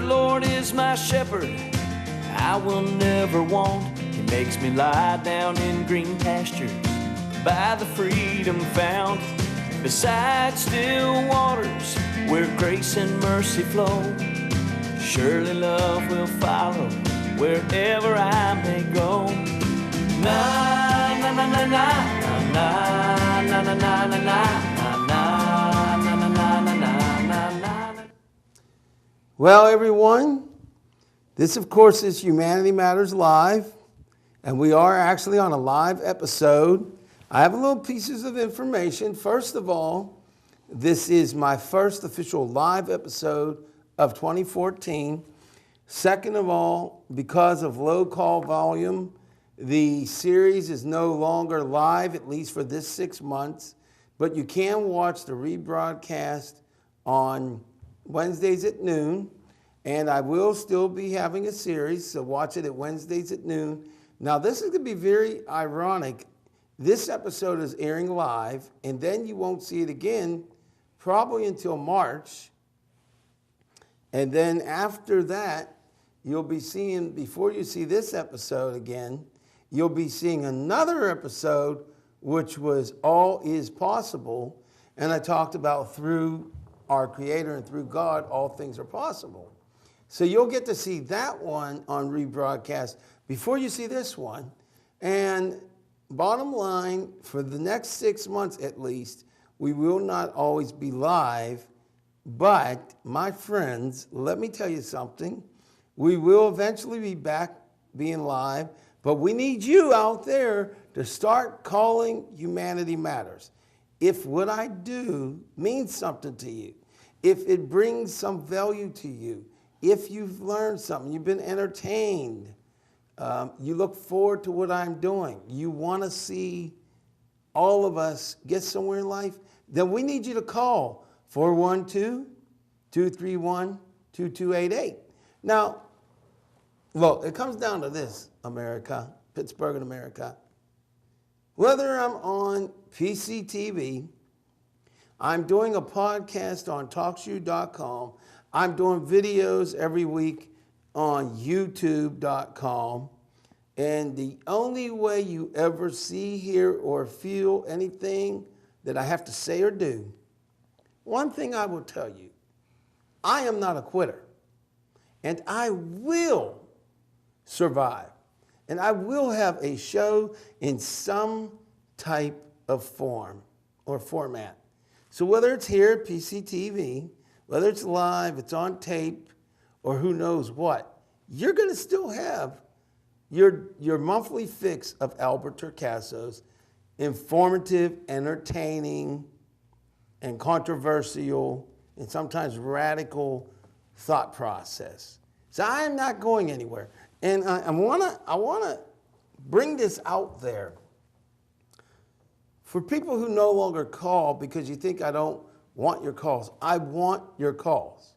Lord is my shepherd, I will never want. He makes me lie down in green pastures by the freedom found, beside still waters where grace and mercy flow. Surely love will follow wherever I may go. Na na na na na na na na na na na na. Well, everyone, this of course is Humanity Matters Live, and we are actually on a live episode. I have a little pieces of information. First of all, this is my first official live episode of 2014. Second of all, because of low call volume, the series is no longer live, at least for this 6 months, but you can watch the rebroadcast on Wednesdays at noon, and I will still be having a series, so watch it at Wednesdays at noon. Now, this is going to be very ironic. This episode is airing live, and then you won't see it again probably until March. And then after that, you'll be seeing, before you see this episode again, you'll be seeing another episode, which was All Is Possible. And I talked about through our Creator and through God, all things are possible. So you'll get to see that one on rebroadcast before you see this one. And bottom line, for the next 6 months at least, we will not always be live. But my friends, let me tell you something. We will eventually be back being live, but we need you out there to start calling Humanity Matters. If what I do means something to you, if it brings some value to you, if you've learned something, you've been entertained, you look forward to what I'm doing, you want to see all of us get somewhere in life, then we need you to call 412-231-2288. Now, look, it comes down to this, America, Pittsburgh and America. Whether I'm on PCTV, I'm doing a podcast on TalkShoe.com, I'm doing videos every week on YouTube.com, and the only way you ever see, hear, or feel anything that I have to say or do, one thing I will tell you, I am not a quitter, and I will survive, and I will have a show in some type of form or format. So whether it's here at PCTV, whether it's live, it's on tape, or who knows what, you're going to still have your monthly fix of Albert Turcasso's informative, entertaining, and controversial, and sometimes radical thought process. So I am not going anywhere. And I wanna bring this out there for people who no longer call because you think I don't want your calls. I want your calls.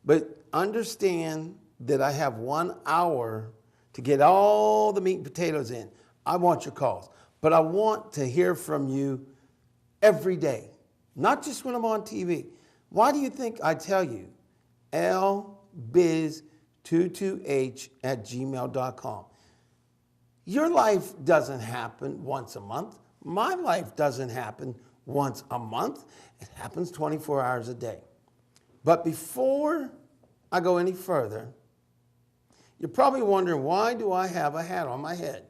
But understand that I have 1 hour to get all the meat and potatoes in. I want your calls. But I want to hear from you every day, not just when I'm on TV. Why do you think I tell you lbiz22h@gmail.com? Your life doesn't happen once a month. My life doesn't happen once a month. It happens 24 hours a day. But before I go any further, you're probably wondering, why do I have a hat on my head?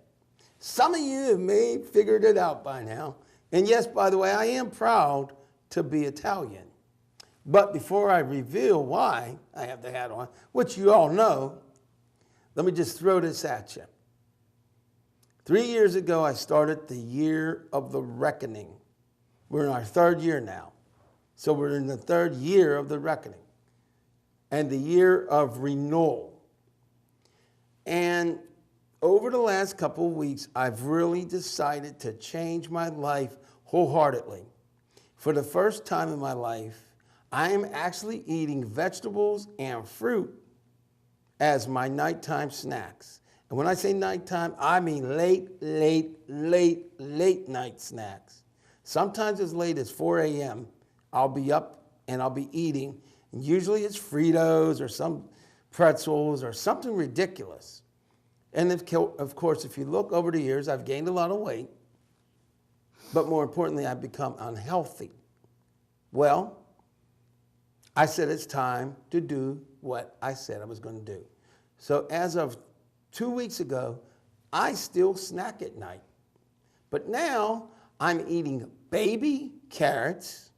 Some of you may have figured it out by now. And yes, by the way, I am proud to be Italian. But before I reveal why I have the hat on, which you all know, let me just throw this at you. 3 years ago, I started the year of the reckoning. We're in our third year now. So we're in the third year of the reckoning and the year of renewal. And over the last couple of weeks, I've really decided to change my life wholeheartedly. For the first time in my life, I am actually eating vegetables and fruit as my nighttime snacks. And when I say nighttime, I mean late night snacks. Sometimes as late as 4 a.m., I'll be up and I'll be eating. And usually it's Fritos or some pretzels or something ridiculous. And of course, if you look over the years, I've gained a lot of weight, but more importantly, I've become unhealthy. Well, I said it's time to do what I said I was going to do. So as of 2 weeks ago, I still snack at night. But now I'm eating baby carrots.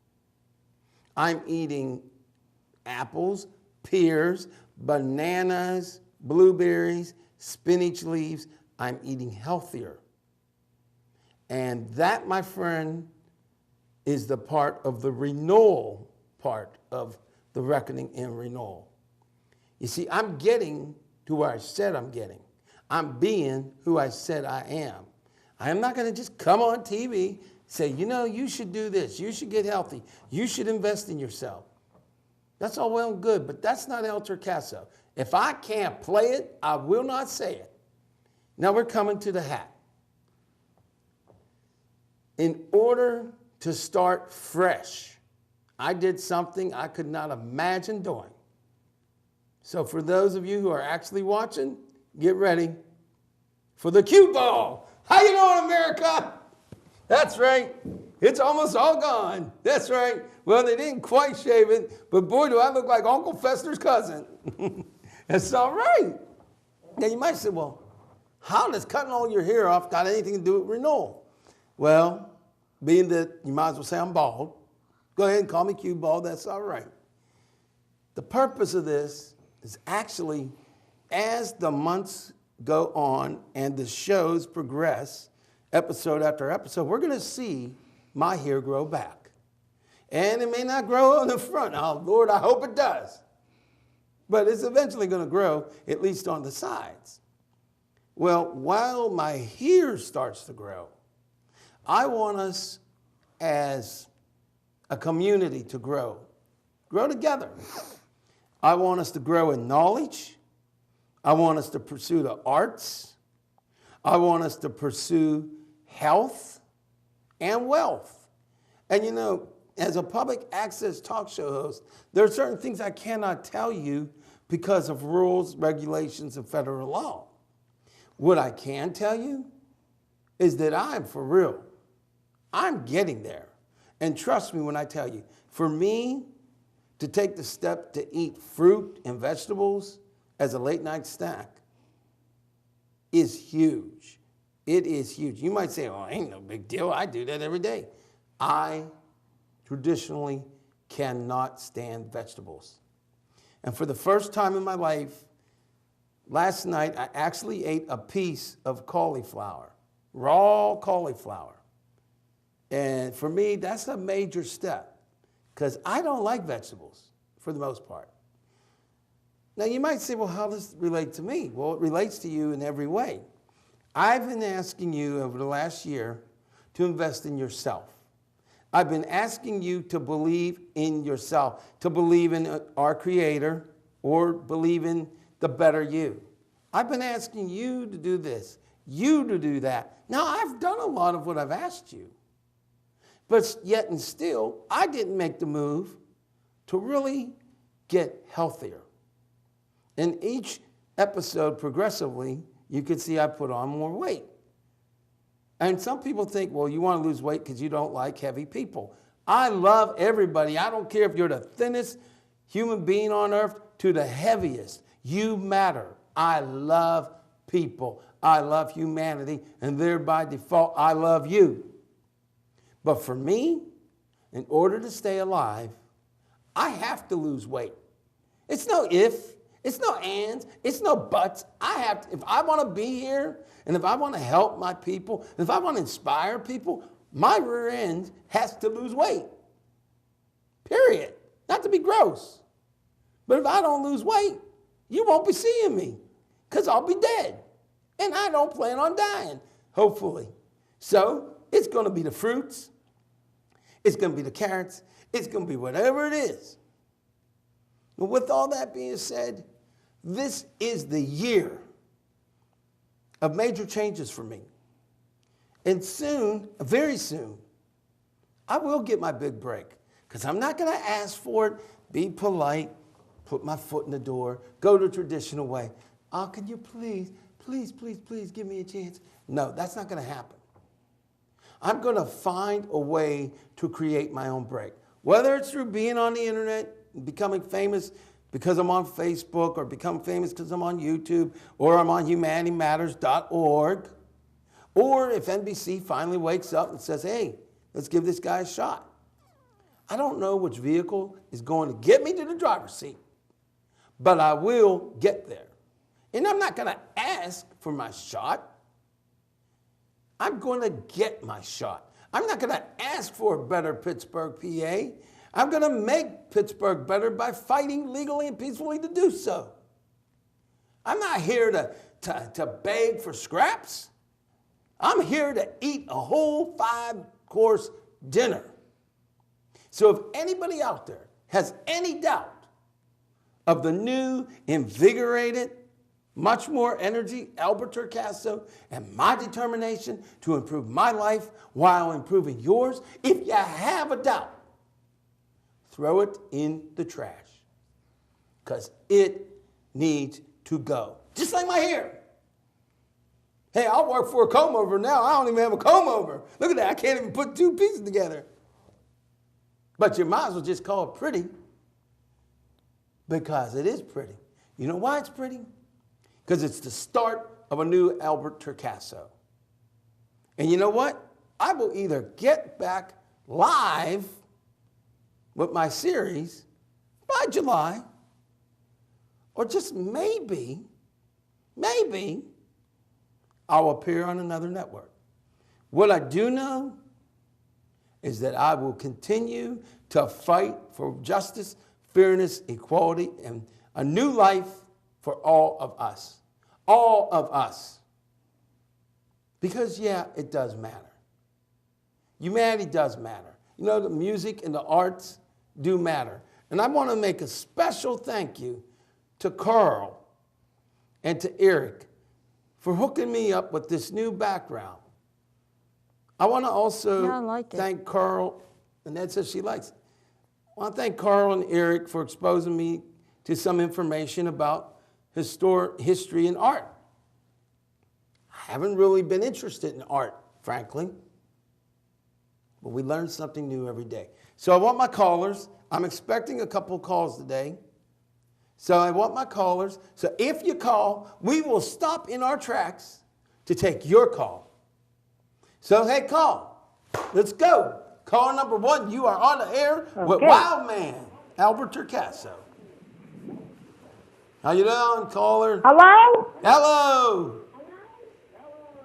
I'm eating apples, pears, bananas, blueberries, spinach leaves. I'm eating healthier. And that, my friend, is the part of the renewal part of the reckoning and renewal. You see, I'm getting to where I said I'm getting. I'm being who I said I am. I am not going to just come on TV, say, you know, you should do this. You should get healthy. You should invest in yourself. That's all well and good, but that's not El Turcaso. If I can't play it, I will not say it. Now we're coming to the hat. In order to start fresh, I did something I could not imagine doing. So for those of you who are actually watching, get ready for the cue ball. How you doing, America? That's right. It's almost all gone. That's right. Well, they didn't quite shave it, but boy, do I look like Uncle Fester's cousin. That's all right. Now you might say, well, how does cutting all your hair off got anything to do with renewal? Well, being that you might as well say I'm bald, go ahead and call me cue bald. That's all right. The purpose of this is actually, as the months go on and the shows progress, episode after episode, we're going to see my hair grow back. And it may not grow on the front. Oh, Lord, I hope it does. But it's eventually going to grow, at least on the sides. Well, while my hair starts to grow, I want us as a community to grow together. I want us to grow in knowledge. I want us to pursue the arts. I want us to pursue health and wealth. And you know, as a public access talk show host, there are certain things I cannot tell you because of rules, regulations, and federal law. What I can tell you is that I'm for real. I'm getting there. And trust me when I tell you, for me to take the step to eat fruit and vegetables as a late night snack is huge. It is huge. You might say, oh, ain't no big deal. I do that every day. I traditionally cannot stand vegetables. And for the first time in my life, last night, I actually ate a piece of cauliflower, raw cauliflower. And for me, that's a major step because I don't like vegetables for the most part. Now, you might say, well, how does it relate to me? Well, it relates to you in every way. I've been asking you over the last year to invest in yourself. I've been asking you to believe in yourself, to believe in our Creator or believe in the better you. I've been asking you to do this, you to do that. Now, I've done a lot of what I've asked you. But yet and still, I didn't make the move to really get healthier. In each episode, progressively, you can see I put on more weight. And some people think, well, you want to lose weight because you don't like heavy people. I love everybody. I don't care if you're the thinnest human being on earth to the heaviest. You matter. I love people. I love humanity. And thereby default, I love you. But for me, in order to stay alive, I have to lose weight. It's no if, it's no ands, it's no buts. I have to, if I want to be here, and if I want to help my people, and if I want to inspire people, my rear end has to lose weight. Period. Not to be gross. But if I don't lose weight, you won't be seeing me because I'll be dead. And I don't plan on dying, hopefully. So it's going to be the fruits. It's going to be the carrots. It's going to be whatever it is. But with all that being said, this is the year of major changes for me. And soon, very soon, I will get my big break because I'm not going to ask for it, be polite, put my foot in the door, go the traditional way. Oh, can you please give me a chance? No, that's not going to happen. I'm going to find a way to create my own break. Whether it's through being on the internet, becoming famous because I'm on Facebook, or become famous because I'm on YouTube, or I'm on humanitymatters.org, or if NBC finally wakes up and says, hey, let's give this guy a shot. I don't know which vehicle is going to get me to the driver's seat, but I will get there. And I'm not going to ask for my shot. I'm going to get my shot. I'm not going to ask for a better Pittsburgh, PA. I'm going to make Pittsburgh better by fighting legally and peacefully to do so. I'm not here to beg for scraps. I'm here to eat a whole 5-course dinner. So if anybody out there has any doubt of the new, invigorated, much more energy, Albert Turcaso, and my determination to improve my life while improving yours, if you have a doubt, throw it in the trash, because it needs to go. Just like my hair. Hey, I'll work for a comb over now. I don't even have a comb over. Look at that. I can't even put 2 pieces together. But you might as well just call it pretty, because it is pretty. You know why it's pretty? Because it's the start of a new Albert Turcaso. And you know what? I will either get back live with my series by July, or just maybe I'll appear on another network. What I do know is that I will continue to fight for justice, fairness, equality, and a new life for all of us. All of us. Because, yeah, it does matter. Humanity does matter. You know, the music and the arts do matter. And I want to make a special thank you to Carl and to Eric for hooking me up with this new background. I want to also thank Carl, and Ed says she likes it. I want to thank Carl and Eric for exposing me to some information about history and art. I haven't really been interested in art, frankly, but we learn something new every day. So I want my callers. I'm expecting a couple of calls today. So I want my callers. So if you call, we will stop in our tracks to take your call. So, hey, call. Let's go. Call number 1. You are on the air with Wild Man, Albert Turcaso. How you doing, caller? Hello? Hello.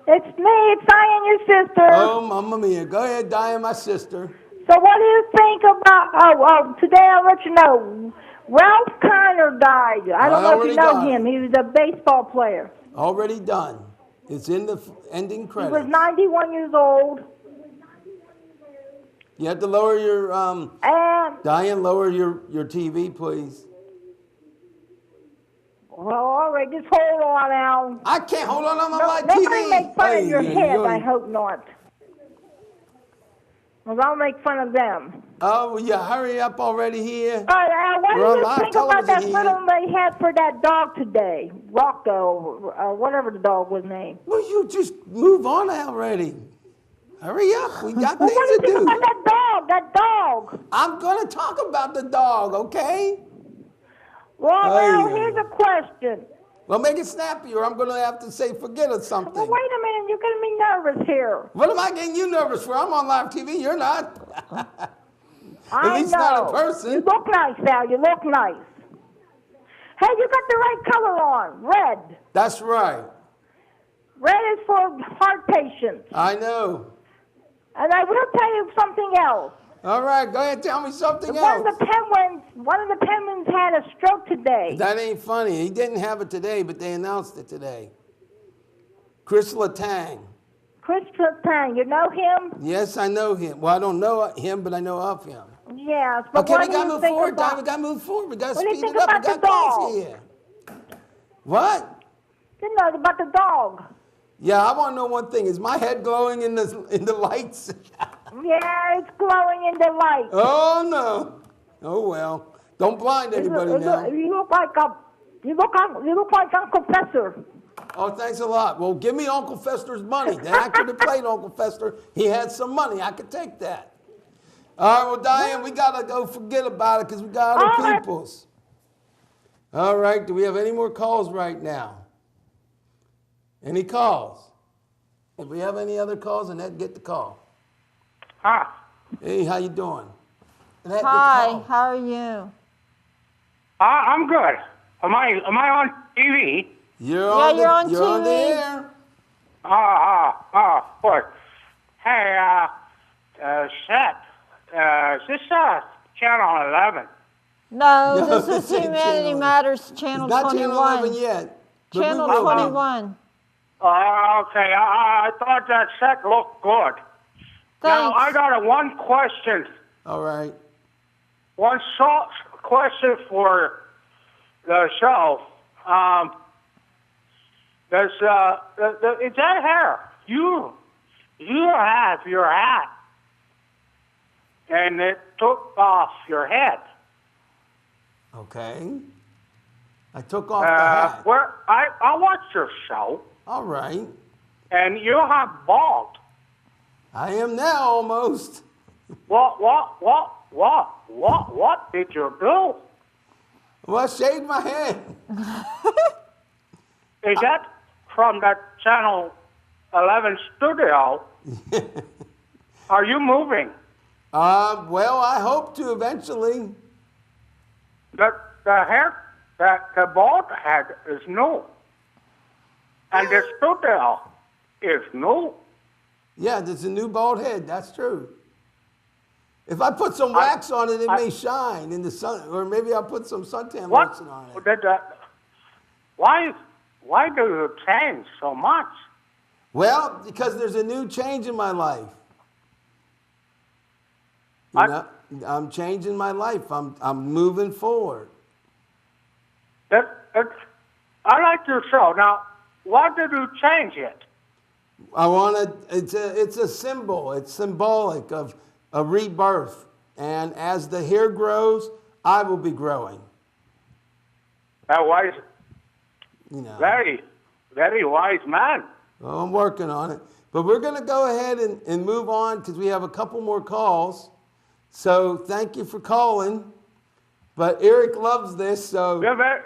It's me. It's Diane, your sister. Oh, Mamma Mia. Go ahead, Diane, my sister. So what do you think about, today I'll let you know, Ralph Kiner died. I don't know if you know him. He was a baseball player. Already done. It's in the ending credits. He was 91 years old. You have to lower your, Diane, lower your TV, please. Well, all right, just hold on now. I can't hold on my TV. Nobody make fun of your head, I hope not. Well, I'll make fun of them. Oh, will you hurry up already here? All right, what do you think about that little they had for that dog today? Rocco, whatever the dog was named. Well, you just move on already. Hurry up, we got things to do. What do you think about that dog? I'm going to talk about the dog, okay? Well, now, here's a question. Well, make it snappy, or I'm going to have to say forget or something. Well, wait a minute. You're going to be nervous here. What am I getting you nervous for? I'm on live TV. You're not. I At least know. not in person. You look nice, Val. You look nice. Hey, you got the right color on. Red. That's right. Red is for heart patients. I know. And I will tell you something else. All right, go ahead, tell me something else. One of the penguins had a stroke today. That ain't funny. He didn't have it today, but they announced it today. Chris Letang. Chris Letang, you know him? Yes, I know him. Well, I don't know him, but I know of him. Yes, but okay, we got to move forward, Don. We got to move forward. We got to speed it up. We got calls here. What? You know about the dog. Yeah, I want to know one thing. Is my head glowing in the lights? Yeah, it's glowing in the light. Oh, no. Oh, well. Don't blind anybody now. You look like Uncle Fester. Oh, thanks a lot. Well, give me Uncle Fester's money. The actor that played Uncle Fester, he had some money. I could take that. All right, well, Diane, we got to go forget about it because we got other people's. All right, do we have any more calls right now? Any calls? If we have any other calls, Annette, get the call. Hi. Hey, how you doing? Annette, Hi, how are you? I'm good. Am I on TV? You're on the air. Good. Hey, Seth, is this Channel 11? No, this is Humanity Matters Channel 21. Not Channel 11 yet. Channel 21. Okay, I thought that set looked good. Now, Thanks. I got one question. All right. One question for the show. Is that hair? You have your hat, and it took off your head. Okay. I took off the hat. Where I watched your show, All right. and you have bald. I am now almost. What did you do? Well, I shaved my head. Is that from that Channel 11 studio? Are you moving? Well, I hope to eventually. The hair, the bald head is new, and the studio is new. Yeah, there's a new bald head. That's true. If I put some wax on it, it may shine in the sun, or maybe I'll put some suntan lotion on it. Why do you change so much? Well, because there's a new change in my life. You know, I'm changing my life. I'm moving forward. I like your show. Now, why did you change it? I want to. It's a symbol. It's symbolic of a rebirth. And as the hair grows, I will be growing. That wise, You know. very, very wise man. Well, I'm working on it. But we're going to go ahead and move on because we have a couple more calls. So thank you for calling. But Eric loves this, so. You're very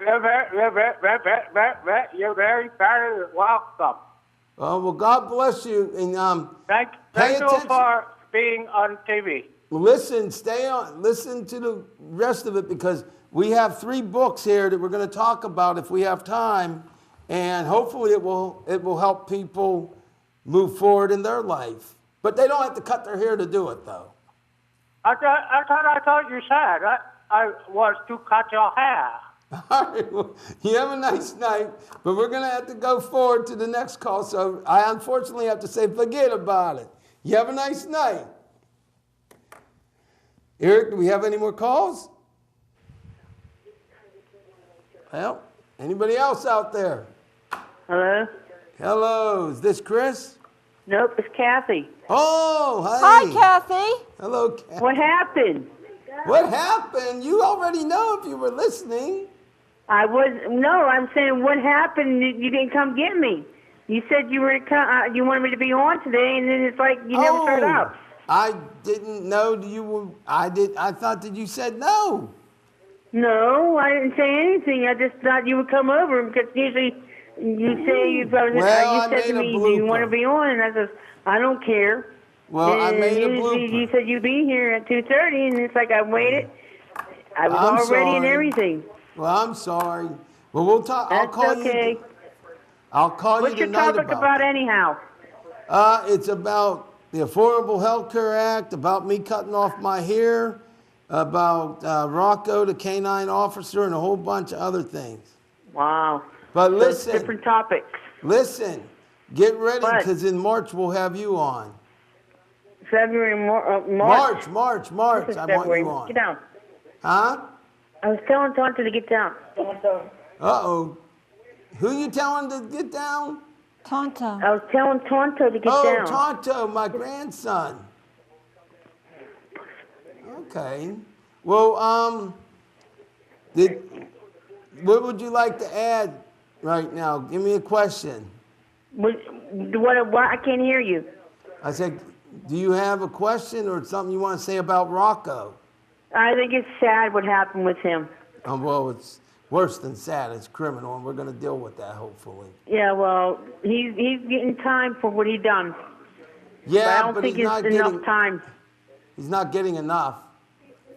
welcome. Well, God bless you. And Thank pay you attention. for being on TV. Listen, stay on. Listen to the rest of it because we have 3 books here that we're going to talk about if we have time, and hopefully it will help people move forward in their life. But they don't have to cut their hair to do it, though. I thought you said I was to cut your hair. All right, well, you have a nice night, but we're going to have to go forward to the next call, so I unfortunately have to say forget about it. You have a nice night. Eric, do we have any more calls? Well, anybody else out there? Hello? Hello, is this Chris? Nope, it's Kathy. Oh, Hi, hey. Kathy. Hello, Kathy. What happened? What happened? You already know if you were listening. I'm saying what happened? You didn't come get me. You said you were you wanted me to be on today, and then it's like you never showed up. I didn't know you were. I thought that you said no. No, I didn't say anything. I just thought you would come over because usually you say you said to me you want to be on, and I said I don't care. Well, and I made a usually blooper. you said you'd be here at 2:30, and it's like I waited. I was I'm all ready and sorry. everything. Well, I'm sorry. Well, we'll talk. That's okay. I'll call What's you your tonight topic about anyhow? It's about the Affordable Health Care Act, about me cutting off my hair, about Rocco, the canine officer, and a whole bunch of other things. Wow. But So it's listen, different topics. listen, get ready What? because in March we'll have you on. February, March. March. This is I February. want you on. Get down. Huh? I was telling Tonto to get down. Uh-oh. Who you telling to get down? Tonto. I was telling Tonto to get down. Tonto, my grandson. Okay. Well, What would you like to add right now? Give me a question. What? I can't hear you. I said, do you have a question or something you want to say about Rocco? I think it's sad what happened with him. Well, it's worse than sad. It's criminal, and we're going to deal with that, hopefully. Yeah, well, he's getting time for what he done. Yeah, but I don't think it's enough time. He's not getting enough.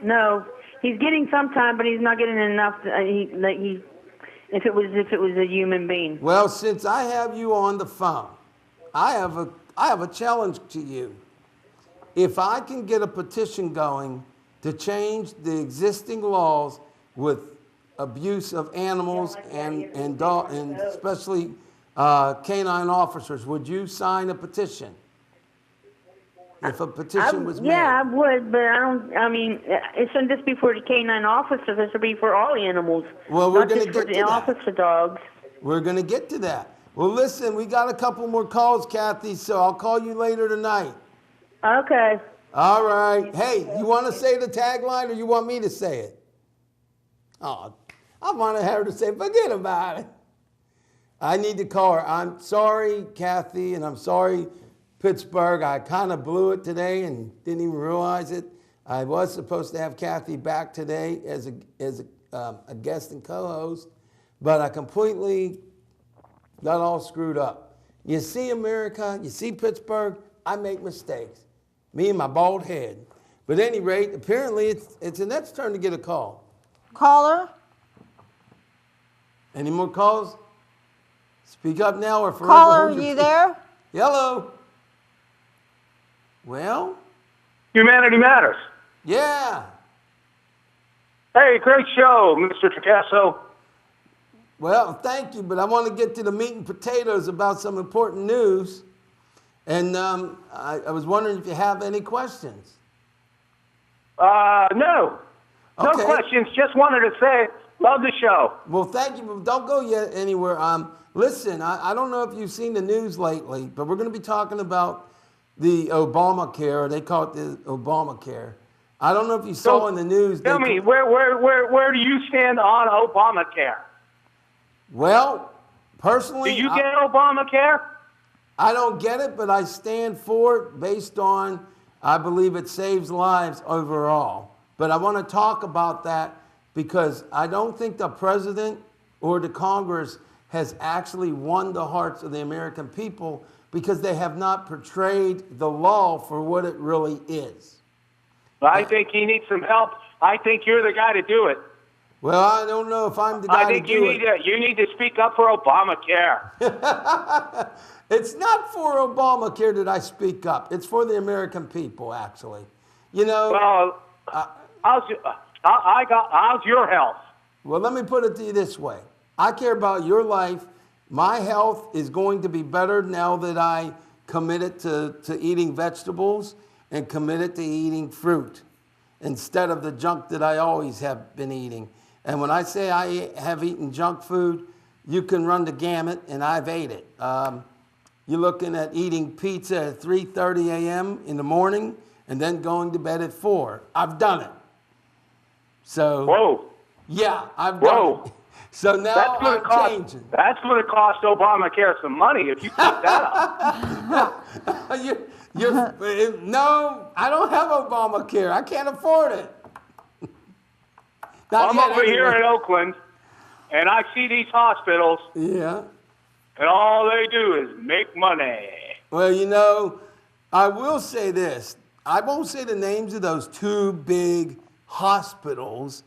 No, he's getting some time, but he's not getting enough. If it was a human being. Well, since I have you on the phone, I have a challenge to you. If I can get a petition going to change the existing laws with abuse of animals and especially canine officers, would you sign a petition? If a petition was made. Yeah, I would, but it shouldn't just be for the canine officers. It should be for all animals. Well, we're going to get to that. Officer dogs. We're going to get to that. Well, listen, we got a couple more calls, Kathy, so I'll call you later tonight. Okay. All right. Hey, you want to say the tagline or you want me to say it? Oh, I want her to say, forget about it. I need to call her. I'm sorry, Kathy, and I'm sorry, Pittsburgh. I kind of blew it today and didn't even realize it. I was supposed to have Kathy back today as a guest and co-host, but I completely got all screwed up. You see America, you see Pittsburgh, I make mistakes. Me and my bald head. But at any rate, apparently it's Annette's turn to get a call. Caller? Any more calls? Speak up now or forever Caller, hold your you there? Hello. Well? Humanity Matters. Yeah. Hey, great show, Mr. Tricasso. Well, thank you, but I want to get to the meat and potatoes about some important news. And I was wondering if you have any questions. No. No Okay. questions. Just wanted to say, love the show. Well, thank you, but don't go yet anywhere. Listen, I don't know if you've seen the news lately, but we're going to be talking about the Obamacare. They call it the Obamacare. I don't know if you saw in the news. Tell me, where do you stand on Obamacare? Well, personally, Do you get Obamacare? I don't get it, but I stand for it based on, I believe it saves lives overall. But I want to talk about that because I don't think the president or the Congress has actually won the hearts of the American people because they have not portrayed the law for what it really is. I think he needs some help. I think you're the guy to do it. Well, I don't know if I'm the guy to do it. You need to speak up for Obamacare. It's not for Obamacare that I speak up. It's for the American people, actually. You know. Well, how's your health? Well, let me put it to you this way. I care about your life. My health is going to be better now that I committed to eating vegetables and committed to eating fruit instead of the junk that I always have been eating. And when I say I have eaten junk food, you can run the gamut, and I've ate it. You're looking at eating pizza at 3:30 a.m. in the morning and then going to bed at 4. I've done it. So, whoa. Yeah, I've done it. So now I'm changing. That's going to cost Obamacare some money if you keep that up. No, I don't have Obamacare. I can't afford it. I'm over here in Oakland, and I see these hospitals. Yeah. And all they do is make money. Well, you know, I will say this. I won't say the names of those two big hospitals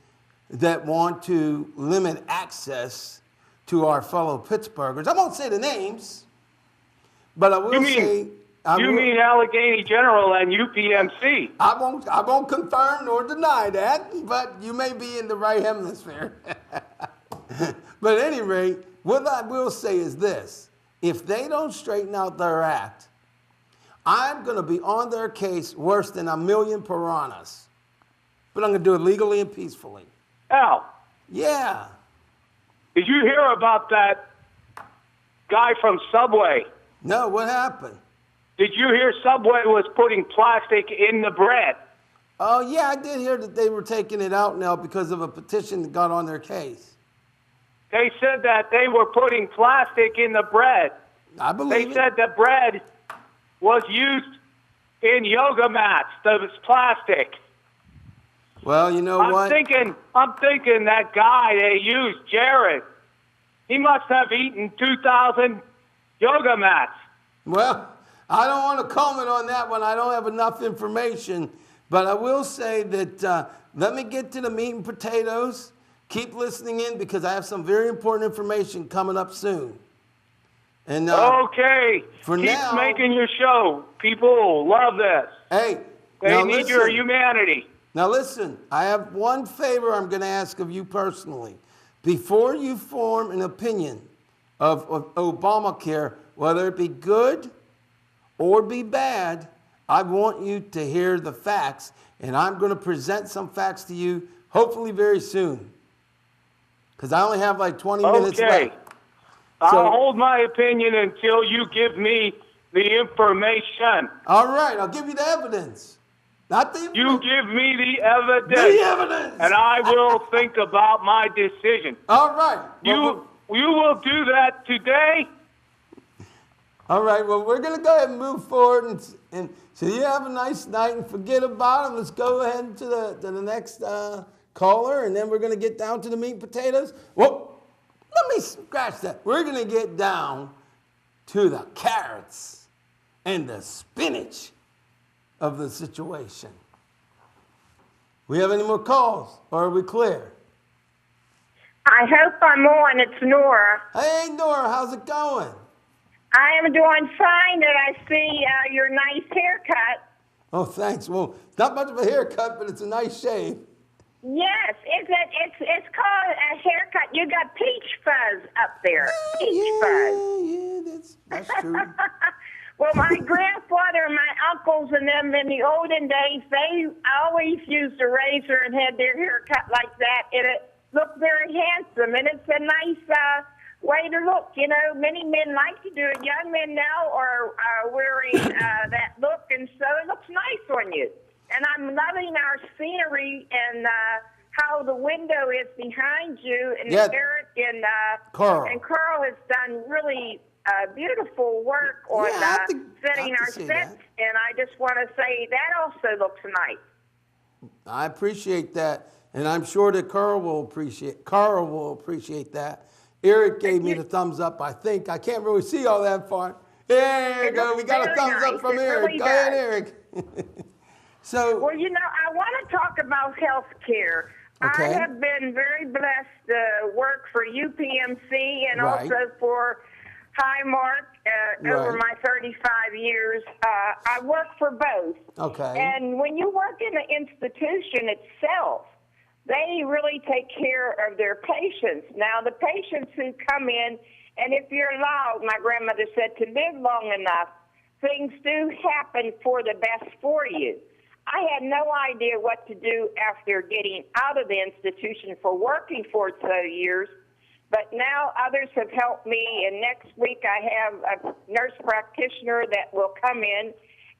that want to limit access to our fellow Pittsburghers. I won't say the names, but I will say... You mean Allegheny General and UPMC? I won't confirm nor deny that, but you may be in the right hemisphere. But at any rate, what I will say is this. If they don't straighten out their act, I'm going to be on their case worse than a million piranhas. But I'm going to do it legally and peacefully. Al. Yeah. Did you hear about that guy from Subway? No, what happened? Did you hear Subway was putting plastic in the bread? Oh, yeah, I did hear that they were taking it out now because of a petition that got on their case. They said that they were putting plastic in the bread. I believe They said the bread was used in yoga mats. That was plastic. Well, you know what? I'm thinking that guy they used, Jared, he must have eaten 2,000 yoga mats. Well, I don't want to comment on that one. I don't have enough information. But I will say that let me get to the meat and potatoes. Keep listening in because I have some very important information coming up soon. And okay. For Keep now, making your show. People love this. Hey, they need your humanity. Now listen, I have one favor I'm going to ask of you personally. Before you form an opinion of Obamacare, whether it be good or be bad, I want you to hear the facts, and I'm going to present some facts to you, hopefully very soon, because I only have like 20 minutes left. I'll hold my opinion until you give me the information. All right, I'll give you the evidence. Not the information. You give me the evidence. The evidence. And I will think about my decision. All right. You will do that today? All right, well, we're going to go ahead and move forward. And so you have a nice night and forget about it. Let's go ahead to the next caller, and then we're going to get down to the meat and potatoes. Well, let me scratch that. We're going to get down to the carrots and the spinach of the situation. We have any more calls, or are we clear? I hope I'm on. It's Nora. Hey, Nora, how's it going? I am doing fine, and I see your nice haircut. Oh, thanks. Well, it's not much of a haircut, but it's a nice shave. Yes, it's called a haircut. You got peach fuzz up there. Peach fuzz. Yeah, that's true. Well, my grandfather and my uncles and them in the olden days, they always used a razor and had their hair cut like that, and it looked very handsome, and it's a nice way to look. You know, many men like to do it. Young men now are wearing that look, and so it looks nice on you. And I'm loving our scenery and how the window is behind you, and Eric and Carl has done really beautiful work on setting our sets, and I just want to say that also looks nice. I appreciate that, and I'm sure that Carl will appreciate that. Eric gave me the thumbs up, I think. I can't really see all that far. There you go. We got a thumbs up from Eric. Really go ahead, Eric. Well, you know, I want to talk about health care. Okay. I have been very blessed to work for UPMC and also for Highmark over my 35 years. I work for both. Okay. And when you work in the institution itself, they really take care of their patients. Now, the patients who come in, and if you're allowed, my grandmother said, to live long enough, things do happen for the best for you. I had no idea what to do after getting out of the institution for working for so years, but now others have helped me, and next week I have a nurse practitioner that will come in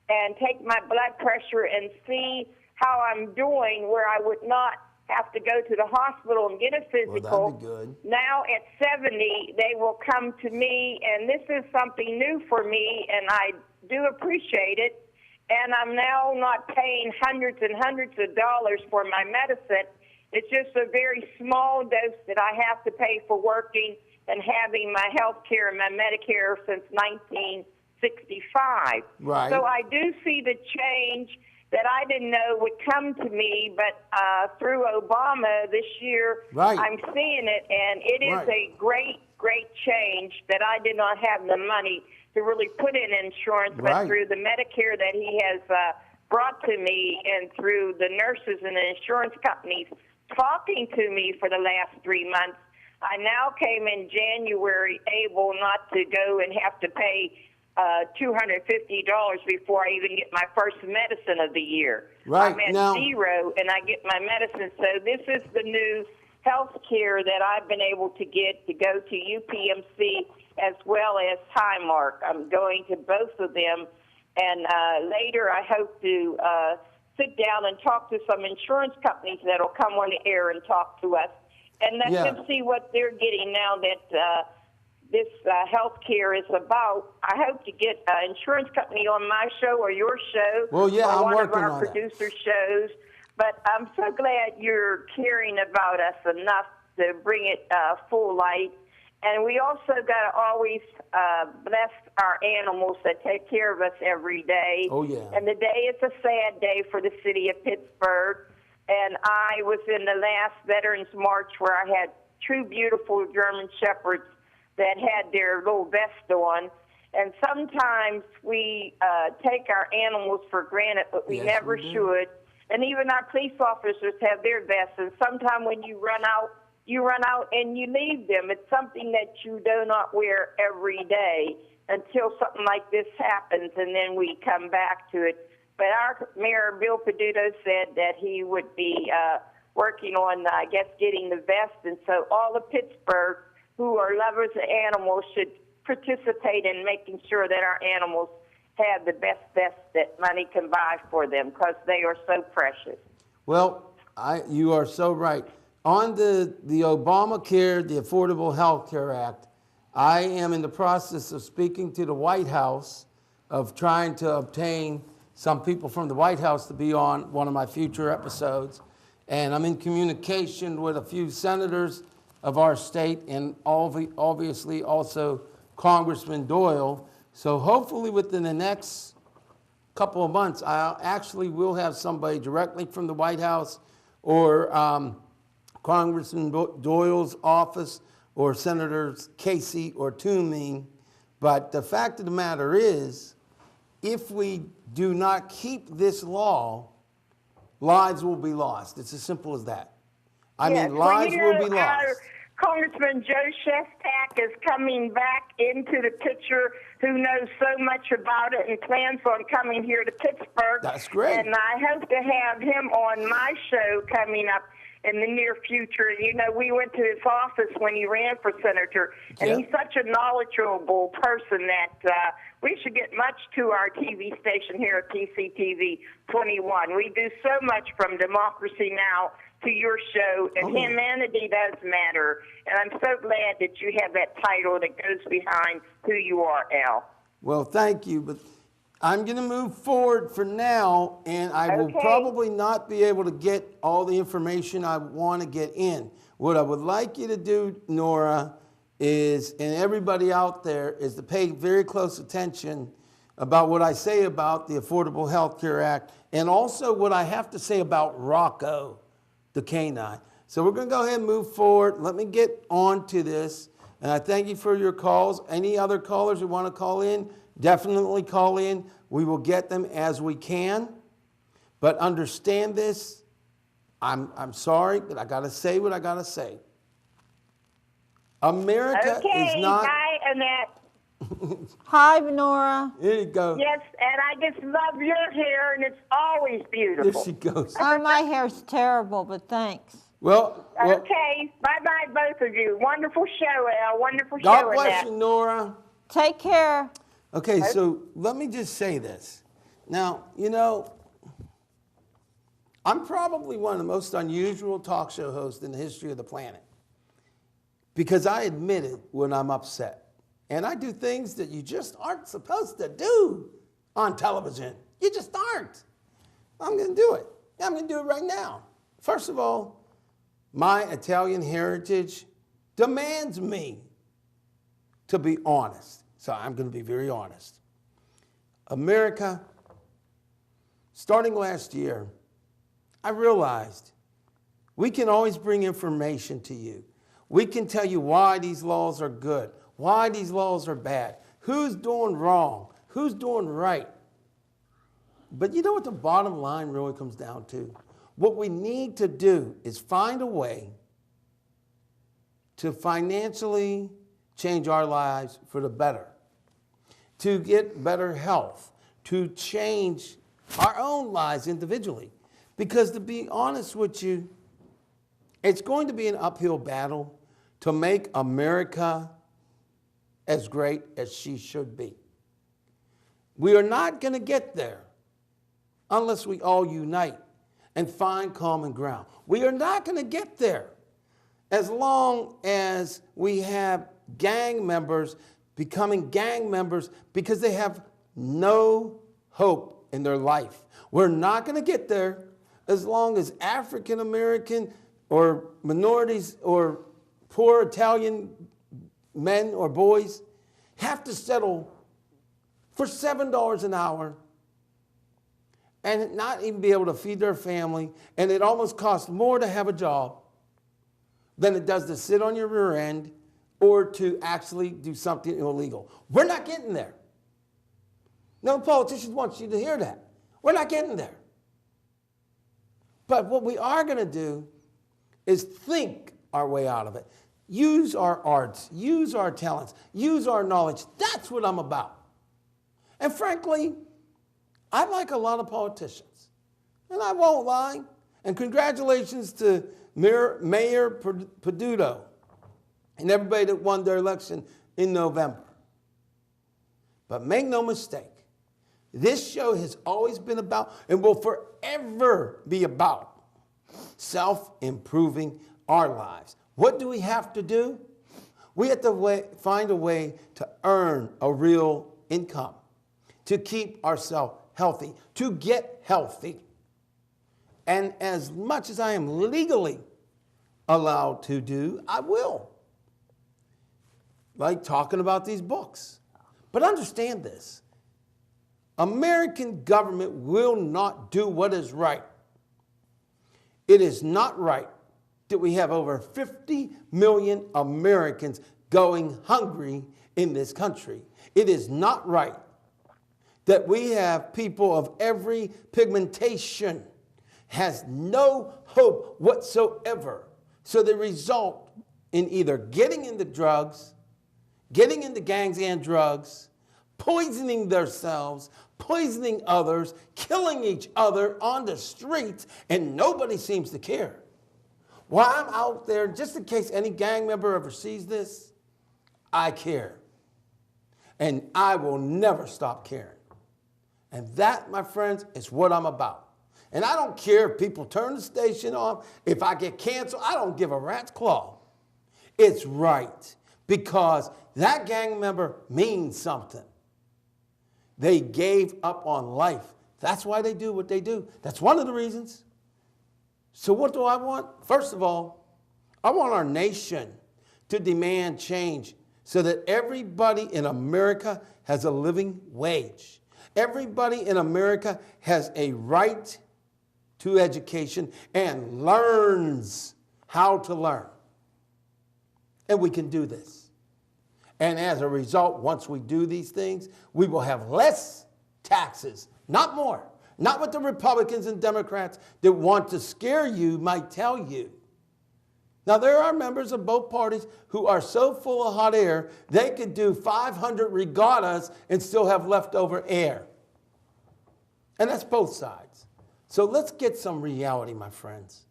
and take my blood pressure and see how I'm doing, where I would not have to go to the hospital and get a physical. Well, that'd be good. Now at 70, they will come to me, and this is something new for me, and I do appreciate it. And I'm now not paying hundreds and hundreds of dollars for my medicine. It's just a very small dose that I have to pay for working and having my health care and my Medicare since 1965. Right. So I do see the change that I didn't know would come to me, but through Obama this year, I'm seeing it, and it is a great, great change that I did not have the money to really put in insurance, but through the Medicare that he has brought to me and through the nurses and the insurance companies talking to me for the last 3 months, I now came in January able not to go and have to pay $250 before I even get my first medicine of the year. I'm at zero, and I get my medicine. So this is the new health care that I've been able to get to go to UPMC as well as Highmark. I'm going to both of them, and later I hope to sit down and talk to some insurance companies that'll come on the air and talk to us, and let them see what they're getting now that this health care is about. I hope to get an insurance company on my show or your show, well, yeah, or I'm one of working our on producer shows. But I'm so glad you're caring about us enough to bring it full light. And we also got to always bless our animals that take care of us every day. Oh, yeah. And today is a sad day for the city of Pittsburgh. And I was in the last Veterans March where I had two beautiful German Shepherds that had their little vest on. And sometimes we take our animals for granted, but we never should. And even our police officers have their vests. And sometimes when you run out and you leave them. It's something that you do not wear every day until something like this happens, and then we come back to it. But our Mayor, Bill Peduto, said that he would be working on, I guess, getting the vest. And so all of Pittsburgh who are lovers of animals should participate in making sure that our animals have the best vest that money can buy for them, because they are so precious. Well, you are so right. On the Obamacare, the Affordable Health Care Act, I am in the process of speaking to the White House, of trying to obtain some people from the White House to be on one of my future episodes. And I'm in communication with a few senators of our state, and obviously also Congressman Doyle. So hopefully within the next couple of months, I actually will have somebody directly from the White House or Congressman Doyle's office or Senators Casey or Toomey. But the fact of the matter is, if we do not keep this law, lives will be lost. It's as simple as that. I mean, lives will be lost. Congressman Joe Shestak is coming back into the picture, who knows so much about it and plans on coming here to Pittsburgh. That's great. And I hope to have him on my show coming up in the near future. You know, we went to his office when he ran for senator, and he's such a knowledgeable person that we should get much to our TV station here at PCTV 21. We do so much from Democracy Now! To your show, and humanity does matter. And I'm so glad that you have that title that goes behind who you are, Al. Well, thank you, but I'm going to move forward for now, and I will probably not be able to get all the information I want to get in. What I would like you to do, Nora, is, and everybody out there, is to pay very close attention about what I say about the Affordable Health Care Act, and also what I have to say about Rocco the canine. So we're going to go ahead and move forward. Let me get on to this. And I thank you for your calls. Any other callers who want to call in, definitely call in. We will get them as we can. But understand this. I'm sorry, but I got to say what I got to say. America is not... Bye, Annette. Hi, Nora. Here you go. Yes, and I just love your hair, and it's always beautiful. There she goes. Oh, my hair's terrible, but thanks. Well, okay. Bye-bye, both of you. Wonderful show, Al. Wonderful show, God bless you, Nora. Take care. Okay, so let me just say this. Now, you know, I'm probably one of the most unusual talk show hosts in the history of the planet, because I admit it when I'm upset. And I do things that you just aren't supposed to do on television. You just aren't. I'm going to do it. I'm going to do it right now. First of all, my Italian heritage demands me to be honest. So I'm going to be very honest. America, starting last year, I realized we can always bring information to you. We can tell you why these laws are good, why these laws are bad, who's doing wrong, who's doing right. But you know what the bottom line really comes down to? What we need to do is find a way to financially change our lives for the better, to get better health, to change our own lives individually. Because to be honest with you, it's going to be an uphill battle to make America as great as she should be. We are not going to get there unless we all unite and find common ground. We are not going to get there as long as we have gang members becoming gang members because they have no hope in their life. We're not going to get there as long as African American or minorities or poor Italian men or boys have to settle for $7 an hour and not even be able to feed their family, and it almost costs more to have a job than it does to sit on your rear end or to actually do something illegal. We're not getting there. No politician wants you to hear that. We're not getting there. But what we are going to do is think our way out of it. Use our arts, use our talents, use our knowledge. That's what I'm about. And frankly, I like a lot of politicians. And I won't lie. And congratulations to Mayor Peduto and everybody that won their election in November. But make no mistake, this show has always been about and will forever be about self-improving our lives. What do we have to do? We have to find a way to earn a real income, to keep ourselves healthy, to get healthy. And as much as I am legally allowed to do, I will. Like talking about these books. But understand this. American government will not do what is right. It is not right that we have over 50 million Americans going hungry in this country. It is not right that we have people of every pigmentation has no hope whatsoever. So they result in either getting into drugs, getting into gangs and drugs, poisoning themselves, poisoning others, killing each other on the streets, and nobody seems to care. While I'm out there, just in case any gang member ever sees this, I care. And I will never stop caring. And that, my friends, is what I'm about. And I don't care if people turn the station off, if I get canceled, I don't give a rat's claw. It's right, because that gang member means something. They gave up on life. That's why they do what they do. That's one of the reasons. So what do I want? First of all, I want our nation to demand change so that everybody in America has a living wage. Everybody in America has a right to education and learns how to learn. And we can do this. And as a result, once we do these things, we will have less taxes, not more. Not what the Republicans and Democrats that want to scare you might tell you. Now, there are members of both parties who are so full of hot air, they could do 500 regattas and still have leftover air. And that's both sides. So let's get some reality, my friends.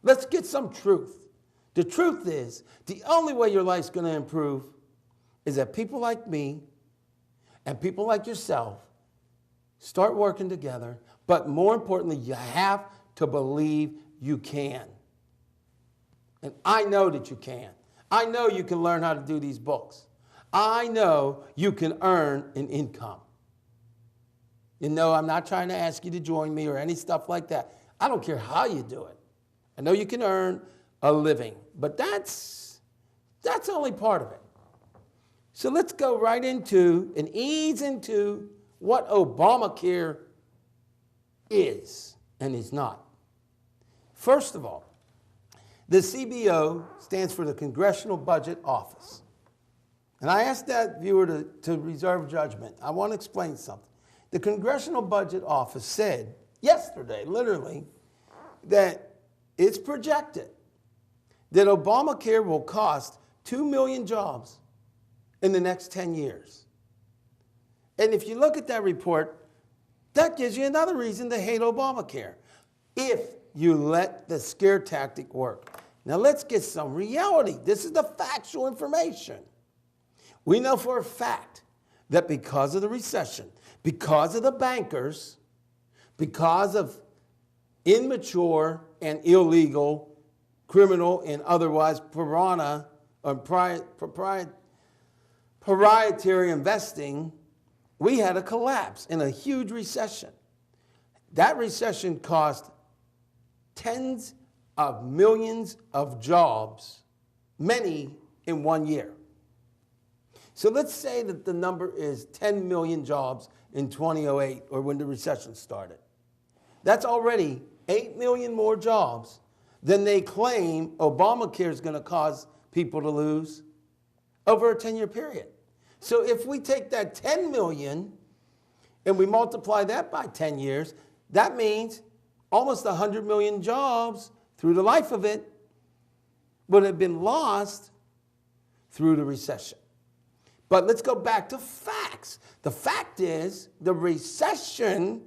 Let's get some truth. The truth is, the only way your life's going to improve is that people like me and people like yourself start working together, but more importantly, you have to believe you can. And I know that you can. I know you can learn how to do these books. I know you can earn an income. You know, I'm not trying to ask you to join me or any stuff like that. I don't care how you do it. I know you can earn a living, but that's only part of it. So let's go right into and ease into what Obamacare is and is not. First of all, the CBO stands for the Congressional Budget Office. And I asked that viewer to reserve judgment. I want to explain something. The Congressional Budget Office said yesterday, literally, that it's projected that Obamacare will cost 2 million jobs in the next 10 years. And if you look at that report, that gives you another reason to hate Obamacare, if you let the scare tactic work. Now let's get some reality. This is the factual information. We know for a fact that because of the recession, because of the bankers, because of immature and illegal, criminal and otherwise piranha or proprietary investing, we had a collapse and a huge recession. That recession cost tens of millions of jobs, many in 1 year. So let's say that the number is 10 million jobs in 2008 or when the recession started. That's already 8 million more jobs than they claim Obamacare is going to cause people to lose over a 10-year period. So if we take that 10 million and we multiply that by 10 years, that means almost 100 million jobs through the life of it would have been lost through the recession. But let's go back to facts. The fact is the recession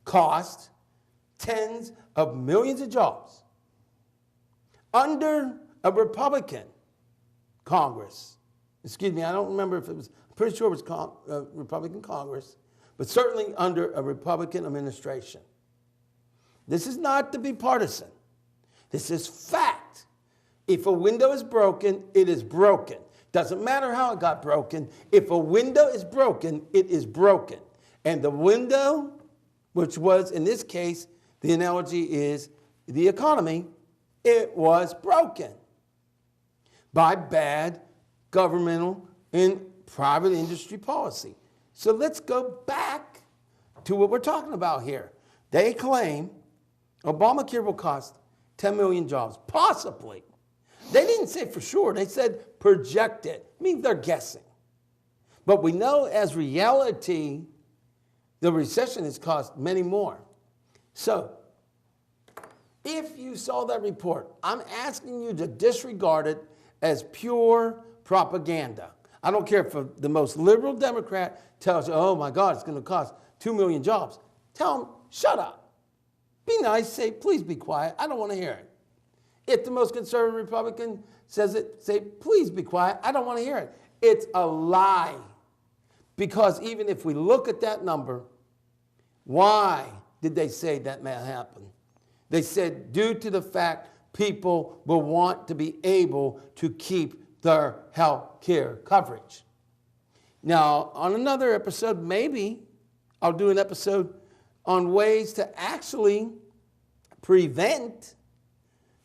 cost tens of millions of jobs under a Republican Congress. Excuse me, I don't remember if it was, I'm pretty sure it was Republican Congress, but certainly under a Republican administration. This is not to be partisan. This is fact. If a window is broken, it is broken. Doesn't matter how it got broken. If a window is broken, it is broken. And the window, which was in this case, the analogy is the economy, it was broken by bad governmental and private industry policy. So let's go back to what we're talking about here. They claim Obamacare will cost 10 million jobs, possibly. They didn't say for sure. They said projected. I mean, they're guessing. But we know as reality, the recession has cost many more. So, if you saw that report, I'm asking you to disregard it as pure propaganda. I don't care if the most liberal Democrat tells you, oh my God, it's going to cost 2 million jobs. Tell them, shut up. Be nice, say, please be quiet. I don't want to hear it. If the most conservative Republican says it, say, please be quiet. I don't want to hear it. It's a lie. Because even if we look at that number, why did they say that may happen? They said due to the fact people will want to be able to keep their health care coverage. Now, on another episode, maybe I'll do an episode on ways to actually prevent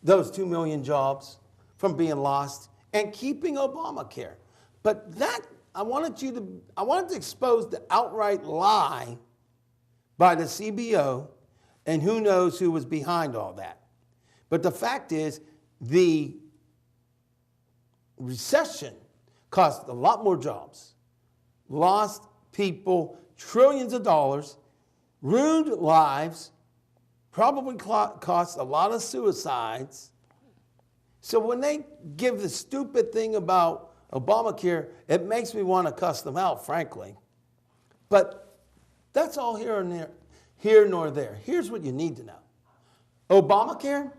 those 2 million jobs from being lost and keeping Obamacare. But that, I wanted to expose the outright lie by the CBO, and who knows who was behind all that. But the fact is, the recession cost a lot more jobs, lost people trillions of dollars, ruined lives, probably cost a lot of suicides. So when they give the stupid thing about Obamacare, it makes me want to cuss them out, frankly. But that's all here nor there. Here's what you need to know. Obamacare,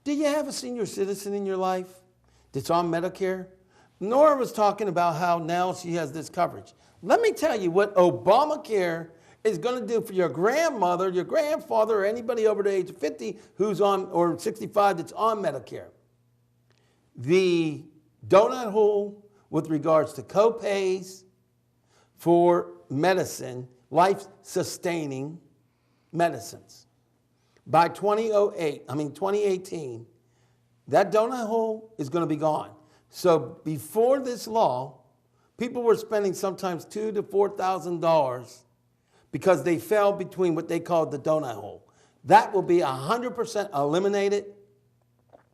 do you have a senior citizen in your life that's on Medicare? Nora was talking about how now she has this coverage. Let me tell you what Obamacare is going to do for your grandmother, your grandfather, or anybody over the age of 50 who's on, or 65 that's on Medicare. The donut hole with regards to co-pays for medicine, life-sustaining medicines. By 2018, that donut hole is going to be gone. So before this law, people were spending sometimes $2,000 to $4,000 because they fell between what they called the donut hole. That will be 100% eliminated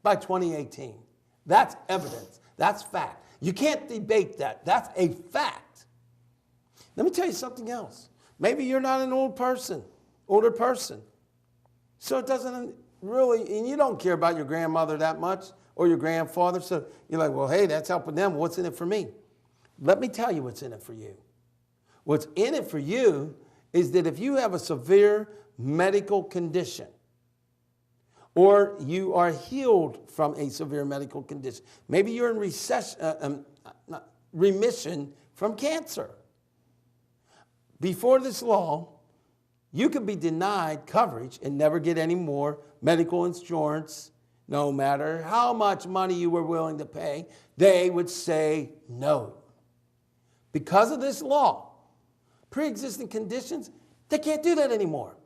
by 2018. That's evidence. That's fact. You can't debate that. That's a fact. Let me tell you something else. Maybe you're not an older person. So it doesn't really, and you don't care about your grandmother that much or your grandfather. So you're like, well, hey, that's helping them. What's in it for me? Let me tell you what's in it for you. What's in it for you is that if you have a severe medical condition or you are healed from a severe medical condition, maybe you're in remission from cancer. Before this law, you could be denied coverage and never get any more medical insurance, no matter how much money you were willing to pay. They would say no. Because of this law, pre-existing conditions, they can't do that anymore.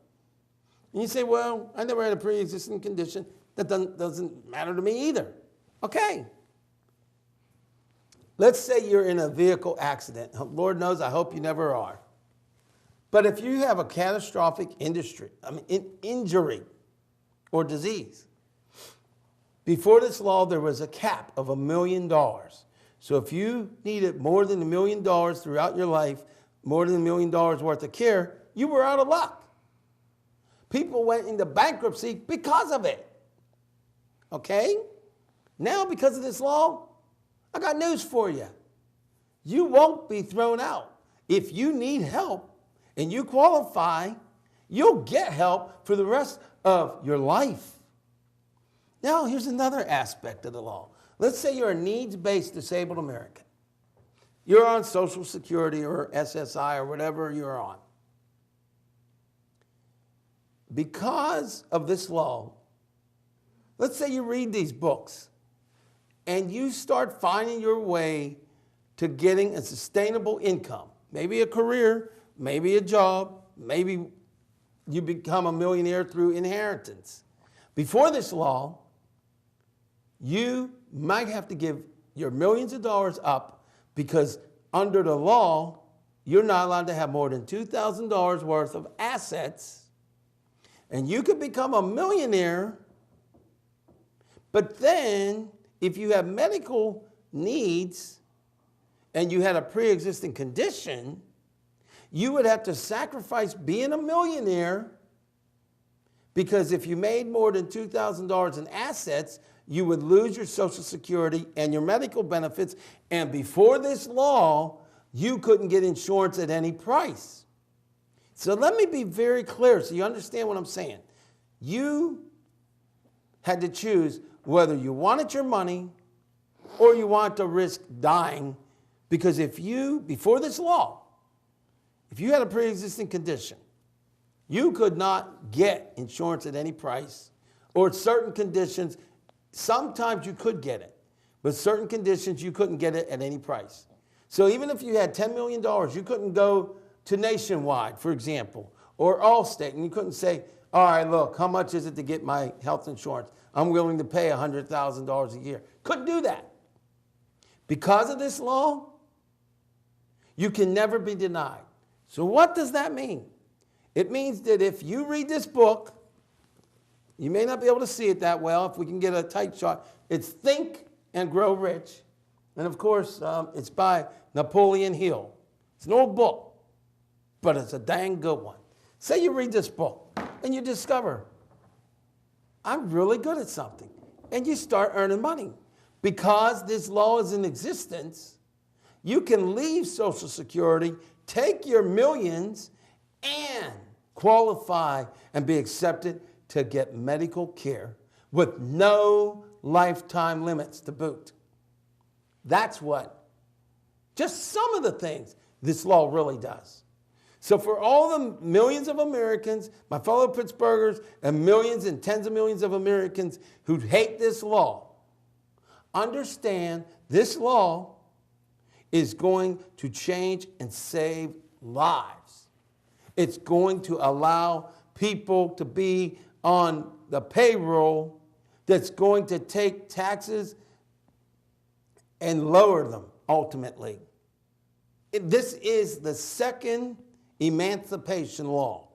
And you say, well, I never had a pre-existing condition. That doesn't matter to me either. Okay. Let's say you're in a vehicle accident. Lord knows, I hope you never are. But if you have a catastrophic injury or disease, before this law, there was a cap of $1 million. So if you needed more than $1 million throughout your life, more than $1 million worth of care, you were out of luck. People went into bankruptcy because of it. Okay? Now, because of this law, I got news for you. You won't be thrown out. If you need help and you qualify, you'll get help for the rest of your life. Now, here's another aspect of the law. Let's say you're a needs-based disabled American. You're on Social Security or SSI or whatever you're on. Because of this law, let's say you read these books and you start finding your way to getting a sustainable income, maybe a career, maybe a job, maybe you become a millionaire through inheritance. Before this law, you might have to give your millions of dollars up because under the law, you're not allowed to have more than $2,000 worth of assets. And you could become a millionaire, but then if you have medical needs and you had a pre-existing condition, you would have to sacrifice being a millionaire because if you made more than $2,000 in assets, you would lose your Social Security and your medical benefits. And before this law, you couldn't get insurance at any price. So let me be very clear so you understand what I'm saying. You had to choose whether you wanted your money or you want to risk dying, because if you, before this law, if you had a pre-existing condition, you could not get insurance at any price, or certain conditions, sometimes you could get it, but certain conditions you couldn't get it at any price. So even if you had $10 million, you couldn't go to Nationwide, for example, or Allstate, and you couldn't say, all right, look, how much is it to get my health insurance? I'm willing to pay $100,000 a year. Couldn't do that. Because of this law, you can never be denied. So what does that mean? It means that if you read this book, you may not be able to see it that well if we can get a tight shot. It's Think and Grow Rich. And of course, it's by Napoleon Hill. It's an old book, but it's a dang good one. Say you read this book and you discover, I'm really good at something. And you start earning money. Because this law is in existence, you can leave Social Security, take your millions, and qualify and be accepted to get medical care with no lifetime limits to boot. That's what, just some of the things this law really does. So for all the millions of Americans, my fellow Pittsburghers, and millions and tens of millions of Americans who hate this law, understand this law is going to change and save lives. It's going to allow people to be on the payroll that's going to take taxes and lower them ultimately. This is the second emancipation law.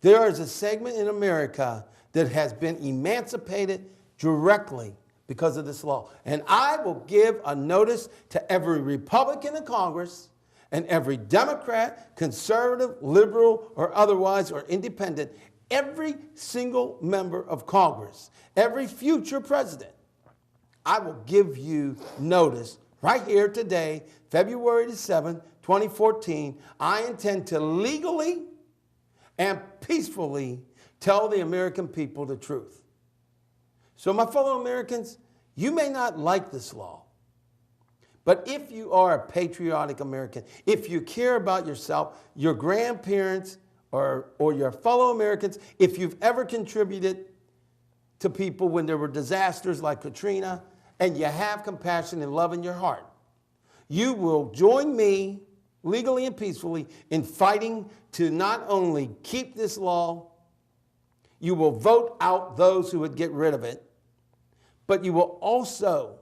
There is a segment in America that has been emancipated directly because of this law. And I will give a notice to every Republican in Congress and every Democrat, conservative, liberal, or otherwise, or independent, every single member of Congress, every future president, I will give you notice right here today, February the 7th, 2014. I intend to legally and peacefully tell the American people the truth. So my fellow Americans, you may not like this law, but if you are a patriotic American, if you care about yourself, your grandparents, or your fellow Americans, if you've ever contributed to people when there were disasters like Katrina, and you have compassion and love in your heart, you will join me legally and peacefully in fighting to not only keep this law, you will vote out those who would get rid of it, but you will also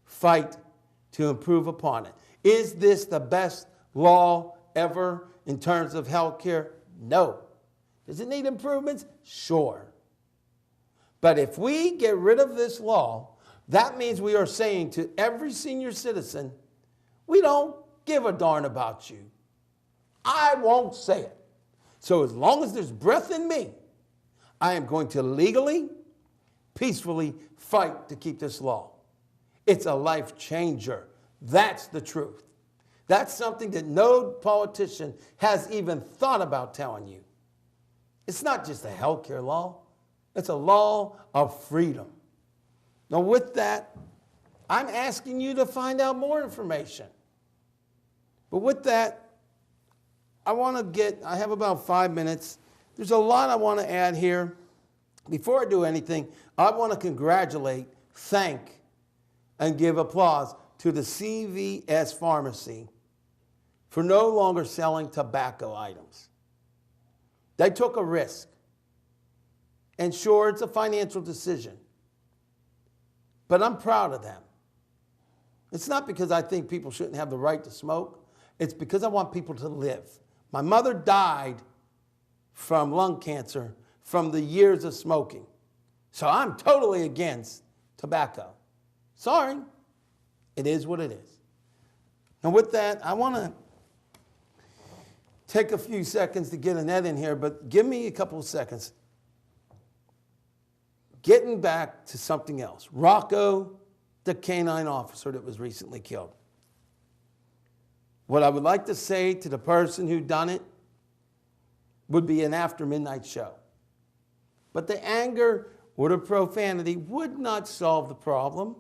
fight to improve upon it. Is this the best law ever in terms of health care? No. Does it need improvements? Sure. But if we get rid of this law, that means we are saying to every senior citizen, we don't give a darn about you. I won't say it. So as long as there's breath in me, I am going to legally, peacefully fight to keep this law. It's a life changer. That's the truth. That's something that no politician has even thought about telling you. It's not just a healthcare law. It's a law of freedom. Now with that, I'm asking you to find out more information. But with that, I have about 5 minutes. There's a lot I want to add here. Before I do anything, I want to congratulate, thank, and give applause to the CVS Pharmacy for no longer selling tobacco items. They took a risk. And sure, it's a financial decision. But I'm proud of them. It's not because I think people shouldn't have the right to smoke. It's because I want people to live. My mother died from lung cancer from the years of smoking. So I'm totally against tobacco. Sorry. It is what it is. And with that, I want to take a few seconds to get Annette in here, but give me a couple of seconds. Getting back to something else. Rocco, the canine officer that was recently killed. What I would like to say to the person who done it would be an after midnight show. But the anger or the profanity would not solve the problem.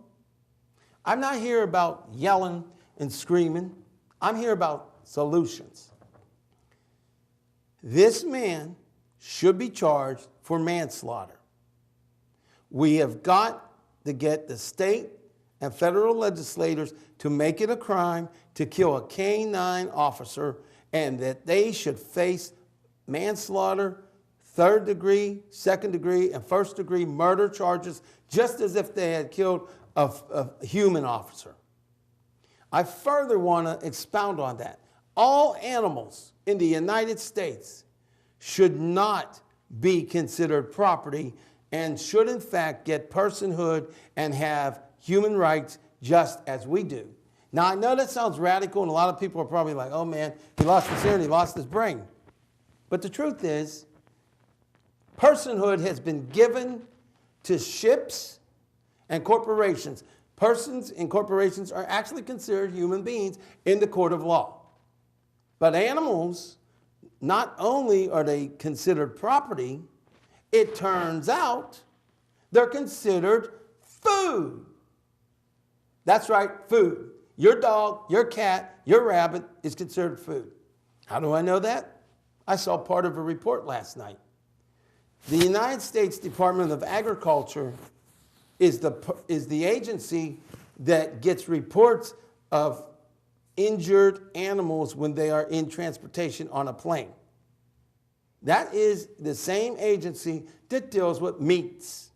I'm not here about yelling and screaming. I'm here about solutions. This man should be charged for manslaughter. We have got to get the state and federal legislators to make it a crime to kill a canine officer, and that they should face manslaughter, third degree, second degree, and first degree murder charges, just as if they had killed a human officer. I further want to expound on that. All animals in the United States should not be considered property and should in fact get personhood and have human rights just as we do. Now I know that sounds radical and a lot of people are probably like, oh man, he lost his ear and he lost his brain. But the truth is, personhood has been given to ships and corporations. Persons and corporations are actually considered human beings in the court of law. But animals, not only are they considered property, it turns out they're considered food. That's right, food. Your dog, your cat, your rabbit is considered food. How do I know that? I saw part of a report last night. The United States Department of Agriculture is the agency that gets reports of injured animals when they are in transportation on a plane. That is the same agency that deals with meats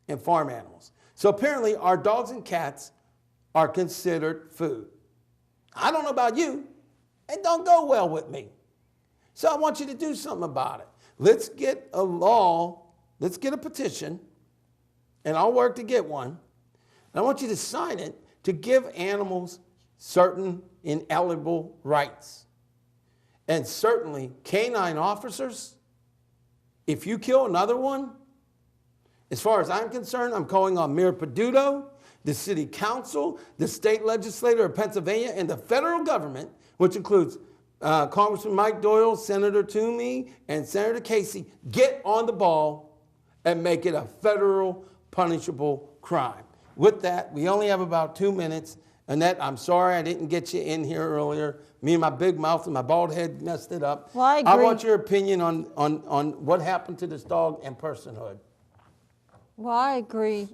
and farm animals. So apparently our dogs and cats are considered food. I don't know about you, it don't go well with me. So I want you to do something about it. Let's get a law, let's get a petition, and I'll work to get one. And I want you to sign it to give animals certain inalienable rights. And certainly canine officers, if you kill another one, as far as I'm concerned, I'm calling on Mayor Peduto, the city council, the state legislature of Pennsylvania, and the federal government, which includes Congressman Mike Doyle, Senator Toomey, and Senator Casey, get on the ball and make it a federal punishable crime. With that, we only have about 2 minutes, Annette, I'm sorry I didn't get you in here earlier. Me and my big mouth and my bald head messed it up. Well, I agree. I want your opinion on what happened to this dog and Personhood. Well, I agree.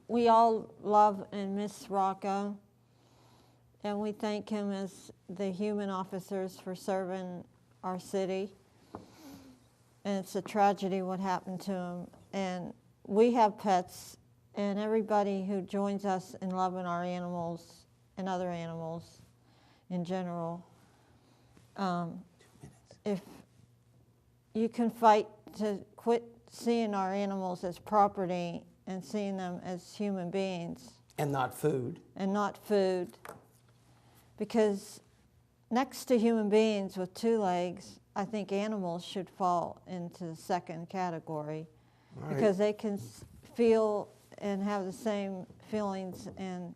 We all love and miss Rocco, and we thank him as the human officers for serving our city. And it's a tragedy what happened to him. And we have pets, and everybody who joins us in loving our animals and other animals in general, if you can fight to quit seeing our animals as property and seeing them as human beings. And not food. And not food. Because next to human beings with two legs, I think animals should fall into the second category. Right. Because they can feel and have the same feelings, and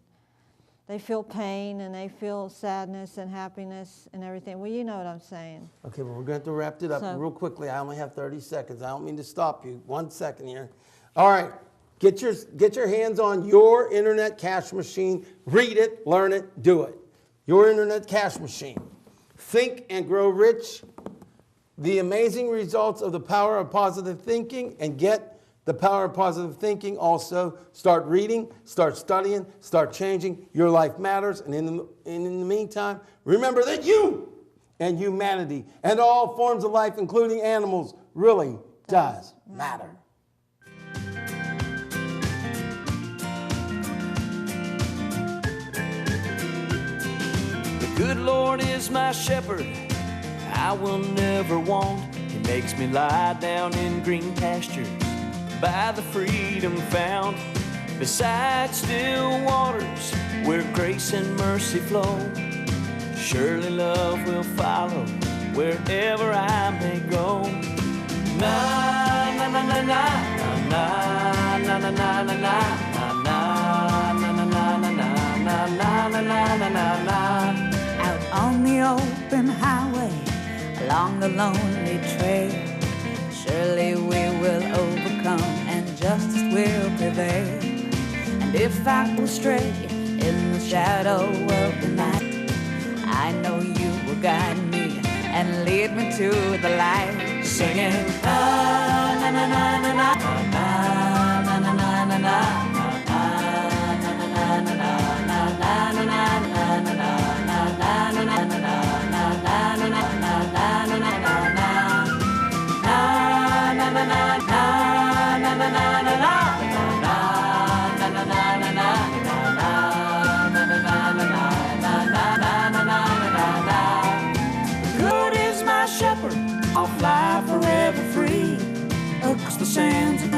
they feel pain and they feel sadness and happiness and everything. Well, you know what I'm saying. Okay, well, we're going to wrap it up real quickly. I only have 30 seconds. I don't mean to stop you. 1 second here. All right, get your hands on your internet cash machine. Read it, learn it, do it. Your internet cash machine. Think and grow rich. The amazing results of the power of positive thinking, and get the power of positive thinking also. Start reading, start studying, start changing. Your life matters. And in the meantime, remember that you and humanity and all forms of life, including animals, really does matter. The good Lord is my shepherd, I will never want. He makes me lie down in green pastures by the freedom found, beside still waters where grace and mercy flow. Surely love will follow wherever I may go. Na na na na na na na na na na na na na na na na. Out on the open highway, along the lonely trail, surely we will overcome and justice will prevail. And if I go stray in the shadow of the night, I know you will guide me and lead me to the light. Singing na na na na na na na na na na na na. I'll fly forever free across the sands of